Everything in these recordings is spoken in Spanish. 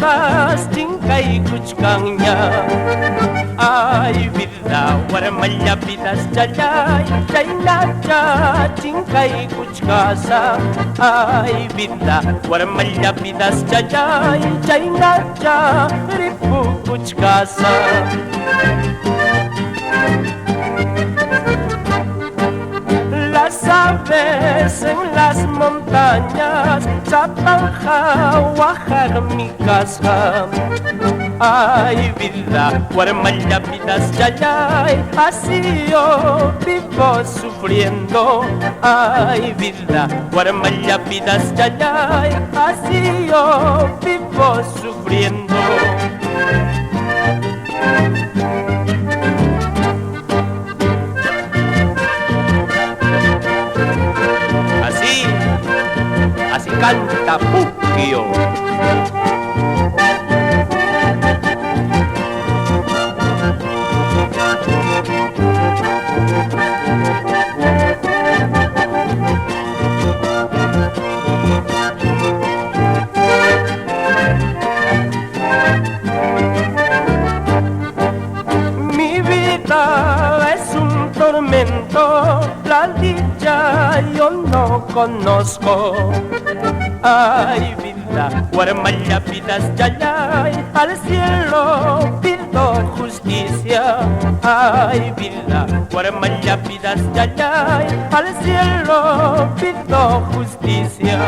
Paz, chinkay kuchkanya. Ay vida, warmalla vidas chalay, chaynacha, chinkay kuchkasa. Ay vida, warmalla vidas chalay, chaynacha, ripu kuchkasa. Las aves en las montañas sapan jaguajar mi casa. Ay vida, warmalla vidas yayay, así yo vivo sufriendo. Ay vida, warmalla vidas yayay, así yo vivo sufriendo. Así canta Puquio. Mi vida es un tormento, la dicha yo no conozco. Ay vida, warmalla vidas yayay, al cielo pido justicia. Ay vida, warmalla vidas yayay, al cielo pido justicia.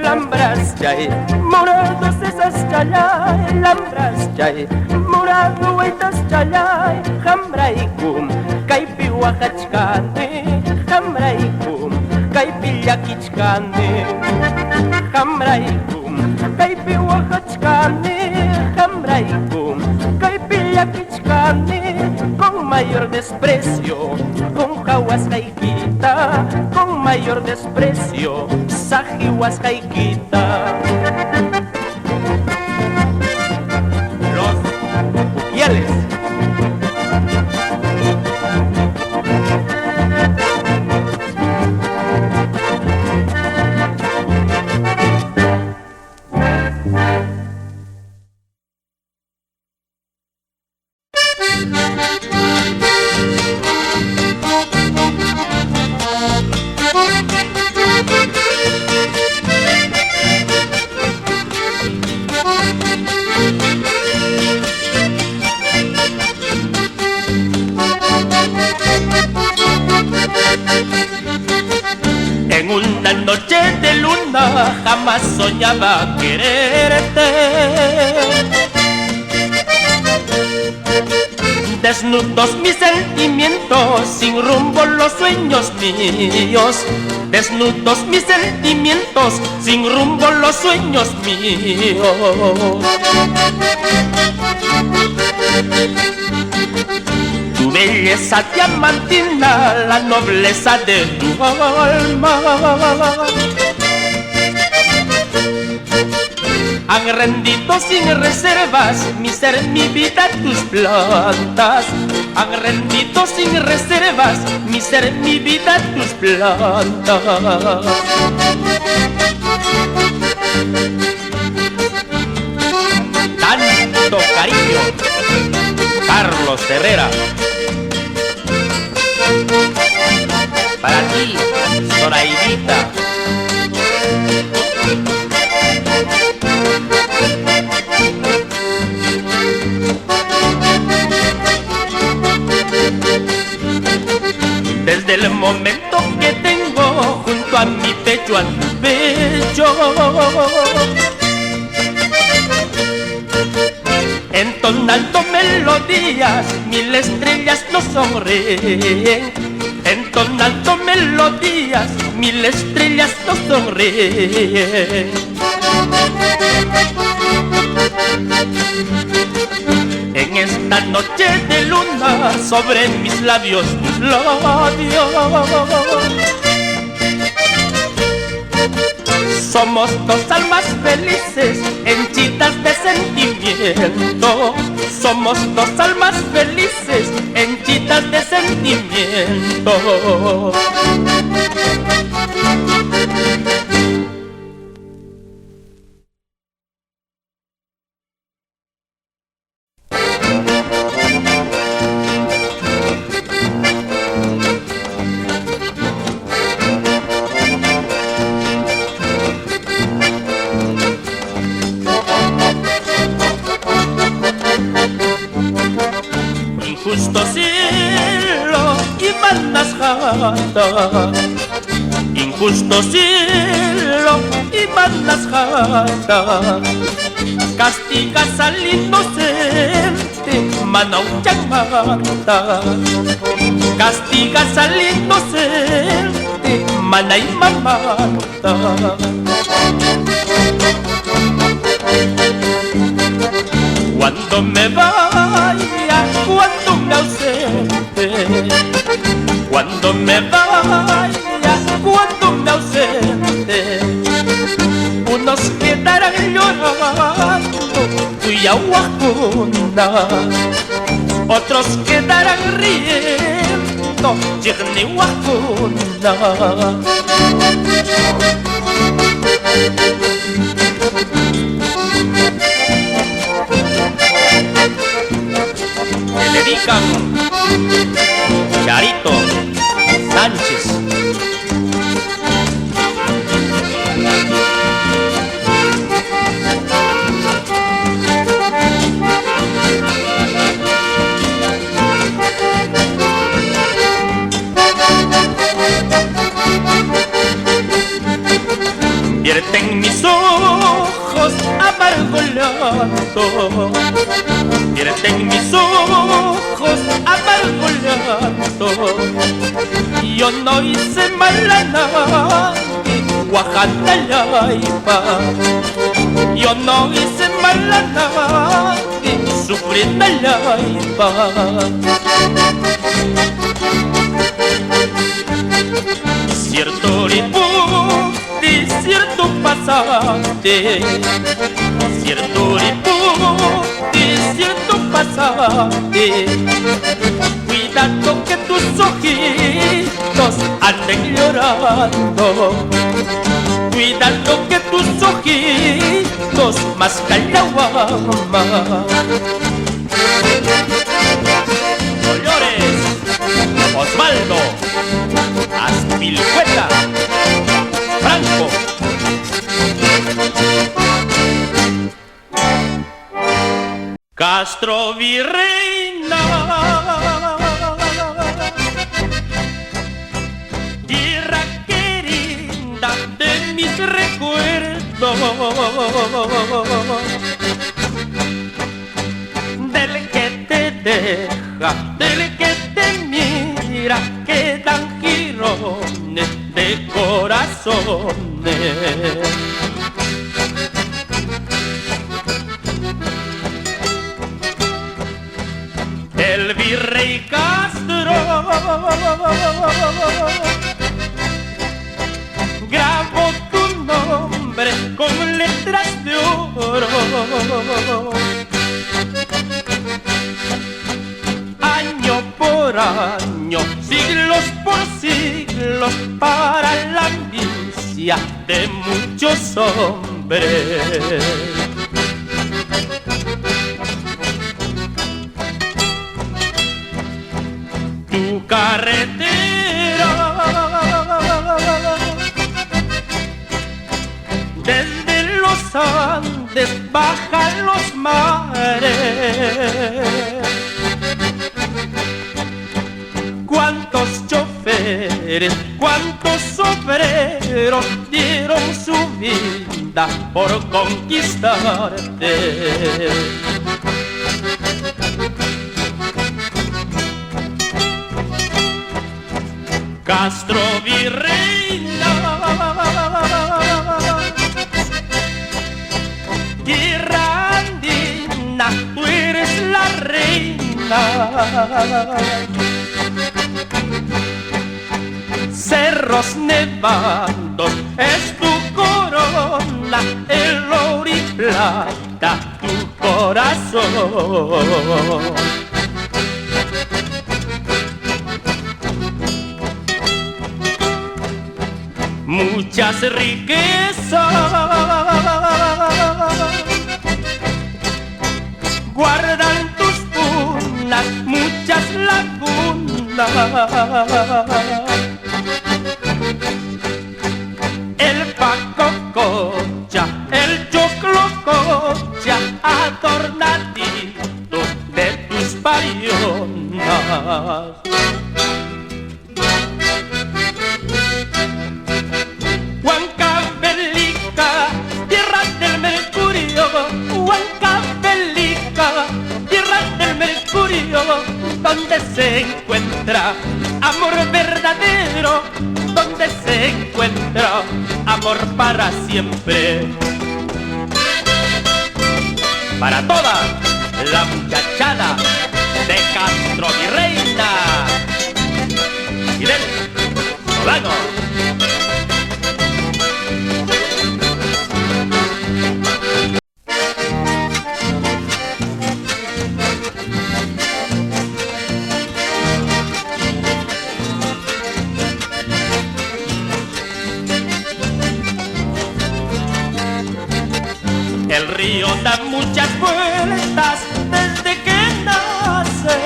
Lambras yay, morados esas yayay, lambras yay, morado estas yayay, hambraikum, kaypi wahachkani, hambraikum, kaypi llakichkani, hambraikum, kaypi wahachkani, hambraikum, kaypi llakichkani, con mayor desprecio, con jahuascaikita, con mayor desprecio, sajihuascaikita. Los Ujiales. En una noche de luna jamás soñaba quererte. Desnudos mis sentimientos, sin rumbo los sueños míos. Desnudos mis sentimientos, sin rumbo los sueños míos. Tu belleza diamantina, la nobleza de tu alma, han rendido sin reservas mi ser, mi vida, tus plantas. Han rendido sin reservas mi ser, mi vida, tus plantas. Tanto cariño, Carlos Herrera. Para ti, Zoraidita. Desde el momento que tengo junto a mi pecho, a tu pecho, entonando melodías, mil estrellas nos sonríen. Entonando melodías, mil estrellas nos sonríen. En esta noche de luna, sobre mis labios, tus labios, somos dos almas felices, henchidas de sentimiento. Somos dos almas felices, henchidas de sentimiento. Injusto cielo y malas jatas, injusto cielo y malas jatas, castigas al inocente, manauchan mata, castigas al inocente, mana y mamata. Cuando me vaya, cuando me ausente, cuando me vaya, cuando me ausente, unos quedarán llorando y aguajuna, otros quedarán riendo, yirni guajuna. Me dedican Charito Sánchez. Vierten mis ojos amargo llanto, vierten mis ojos amargo llanto. Yo no hice mal a nadie, Oaxaca Yaipa. Yo no hice mal a nadie, sufriendo Yaipa. Cierto riputi, cierto pasante, cierto riputi, cierto pasante. Cuidado que tus ojitos anden llorando, cuidado que tus ojitos más callahuama. No llores, Osvaldo Azpilicueta Franco. Castro Virreina, tierra querida de mis recuerdos, del que te deja, del que te mira, quedan jirones de corazones. El virrey Castro grabó tu nombre con letras de oro, año por año, siglos por siglos, para la envidia de muchos hombres. Tu carretera desde los Andes baja los mares. Cuántos choferes, cuántos obreros dieron su vida por conquistarte. Castro Virreina, tierra andina, tú eres la reina. Cerros nevados es tu corona, el oro y plata tu corazón. Muchas riquezas guardan tus punas, muchas lagunas. El pacococha, el choclococha, adornadito de tus marionas. Huancavelica, tierra del mercurio, Huancavelica, tierra del mercurio, donde se encuentra amor verdadero, donde se encuentra amor para siempre. Para toda la muchachada de Castro Virreina y del Solano. El río da muchas vueltas desde que nace.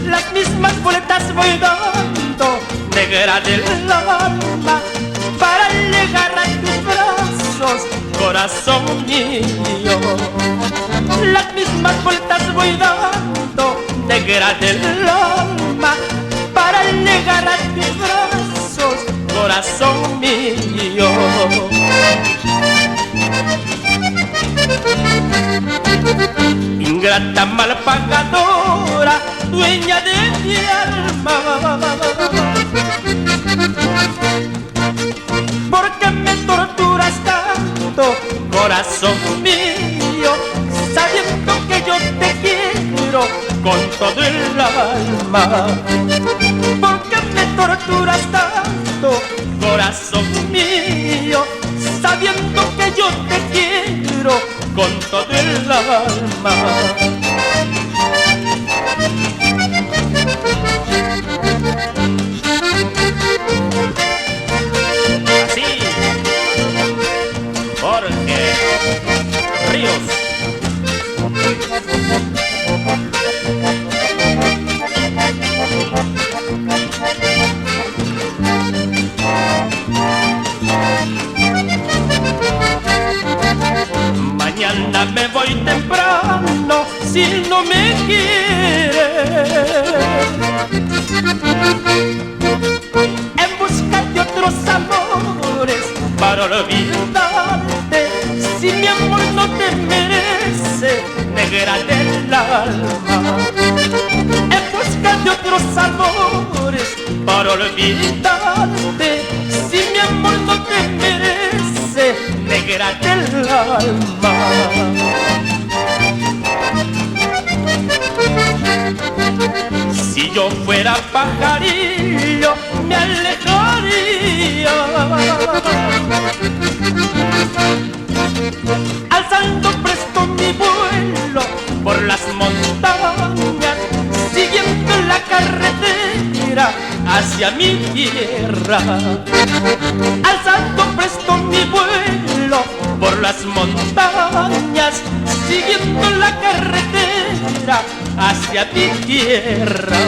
Las mismas vueltas voy dando, negra del alma, para llegar a tus brazos, corazón mío. Las mismas vueltas voy dando, negra del alma, para llegar a tus brazos, corazón mío. Ingrata malpagadora, dueña de mi alma, ¿por qué me torturas tanto, corazón mío? Sabiendo que yo te quiero con todo el alma. ¿Por qué me torturas tanto, corazón mío? Sabiendo que yo te quiero con todo el alma. Así, Jorge Ríos. Mañana me voy temprano si no me quieres, en busca de otros amores para olvidarte. Si mi amor no te merece, negra del alma, en busca de otros amores para olvidarte. Si mi amor no te merece, negra del alma. Si yo fuera pajarillo, me alejaría, alzando presto mi vuelo por las montañas, siguiendo la carretera hacia mi tierra. Alzando presto mi vuelo por las montañas, siguiendo la carretera hacia mi tierra.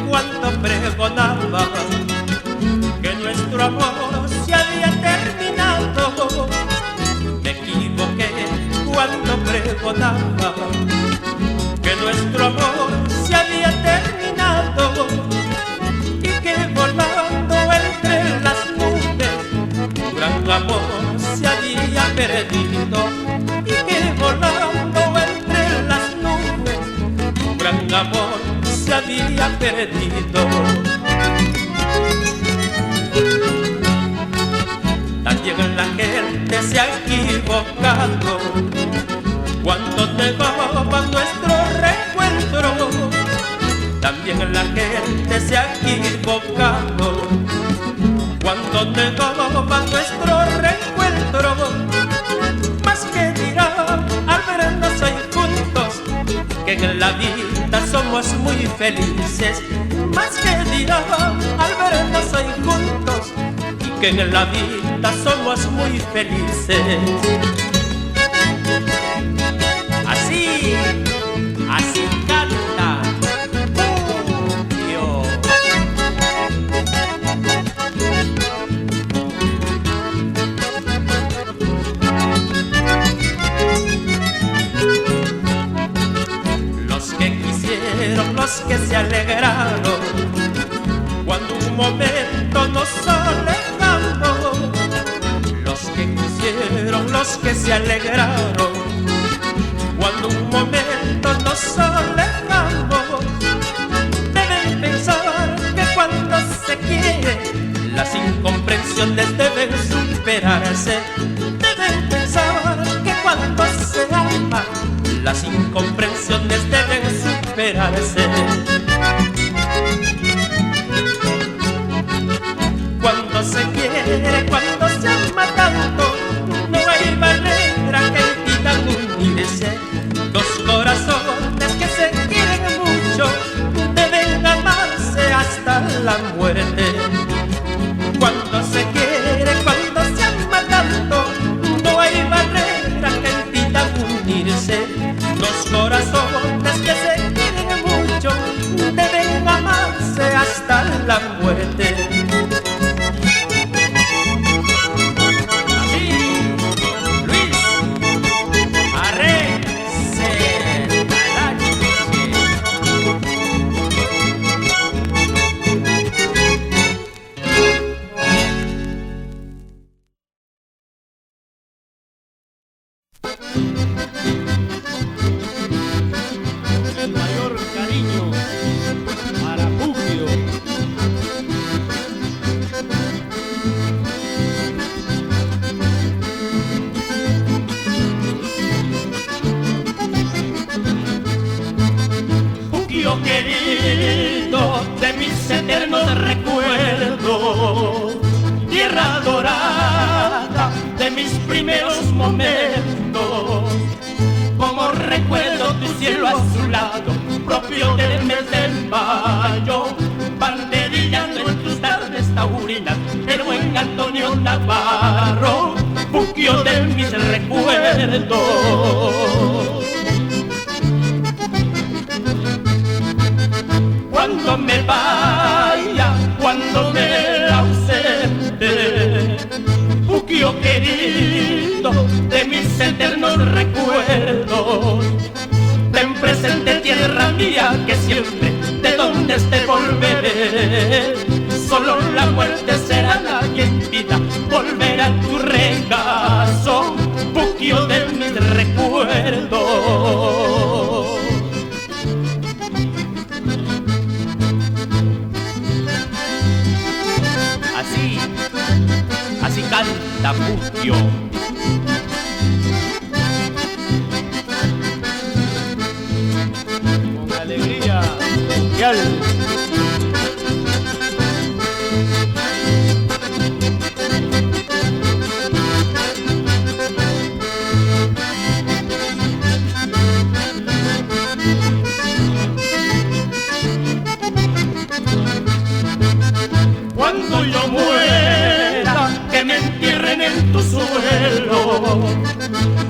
Cuando pregonaba que nuestro amor se había terminado, me equivoqué cuando pregonaba que nuestro amor se había terminado, y que volando entre las nubes un gran amor se había perdido, y que volando entre las nubes un gran amor se había perdido. También la gente se ha equivocado cuando negaba nuestro reencuentro. También la gente se ha equivocado va nuestro reencuentro, más que dirá al vernos hoy juntos, que en la vida somos muy felices, más que dirá al vernos hoy juntos, que en la vida somos muy felices. Así, así canta Puquio. Los que quisieron, los que se alegraron, cuando un momento nos alejamos. Los que quisieron, los que se alegraron, cuando un momento nos alejamos. Deben pensar que cuando se quiere, las incomprensiones deben superarse. Deben pensar que cuando se ama, las incomprensiones deben superarse. Cuando se quiere, cuando se ama tanto, no hay barrera que impidan unirse. Dos corazones que se quieren mucho deben amarse hasta la muerte. Cuando se quiere, cuando se ama tanto, no hay barrera que impidan unirse. Dos corazones que se quieren mucho deben amarse hasta la muerte. El mayor cariño para Puquio. Puquio querido, de mis eternos recuerdos, tierra dorada de mis primeros momentos. Como recuerdo tu cielo azulado, propio del mes de mayo, banderillando en tus tardes taurinas, el buen Antonio Navarro, Puquio de mis recuerdos. Cuando me vaya, cuando me ausente, Puquio querido, de mis eternos recuerdos, ten presente tierra mía que siempre de donde esté volveré. Solo la muerte será la que impida volver a tu regazo, Puquio de mis recuerdos. Así, así canta Puquio. Con alegría mundial. Cuando yo muera, que me entierren en tu suelo,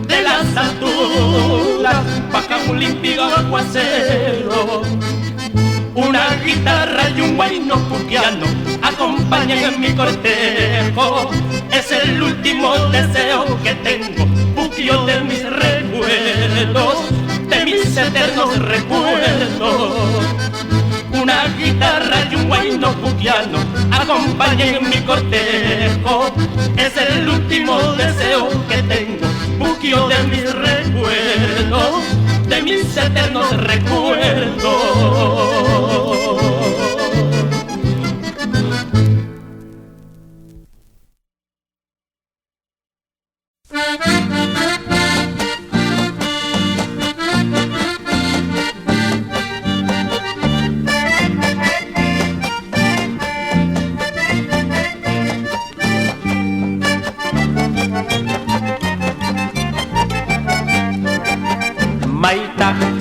de las alturas baja un límpido aguacero. Una guitarra y un guayno puquiano acompañan en mi cortejo. Es el último deseo que tengo, Puquio de mis recuerdos, de mis eternos recuerdos. Una guitarra y un guayno puquiano acompañan en mi cortejo. Es el último deseo que tengo, Puquio de mis recuerdos, de mis eternos recuerdos.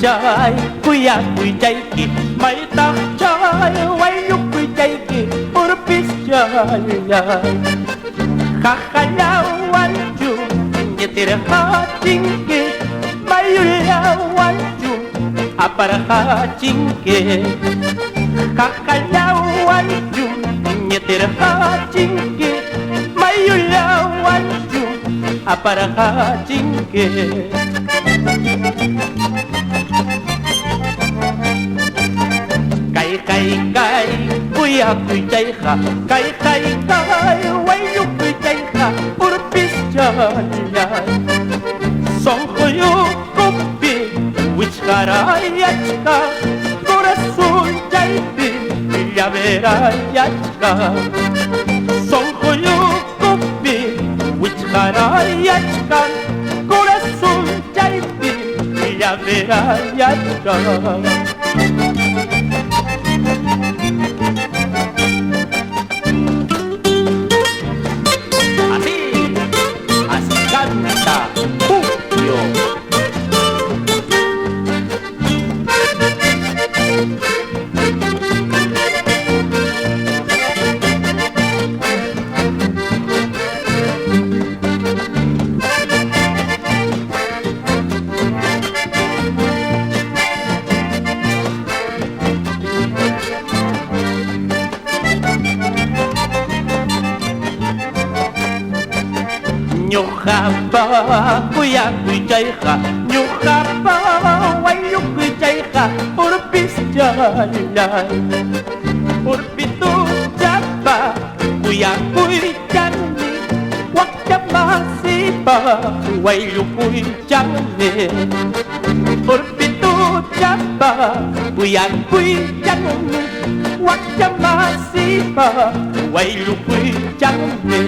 chay kuya kuy chay ki may tak chay way yu kuy chay ki urpis chay kakalawan ju nyetir hacingke mayulawan ju apar hacingke kakalawan ju nyetir hacingke mayulawan ju apar hacingke kai kuya kuy chay ha kai way yu kuy chay ha urpis chay son koyu kopi which karayachka corazón chay pi ya verayachka son koyu kopi which karayachka corazón chay pi ya verayachka Nyuhapa kuya kuy chay ha nyuhapa way yu kuy chay ha urpis chay urpitu japa kuya kuy chani wak japa sipa way yu kuy chani urpitu japa kuya kuy chani wak japa sipa way yu kuy chani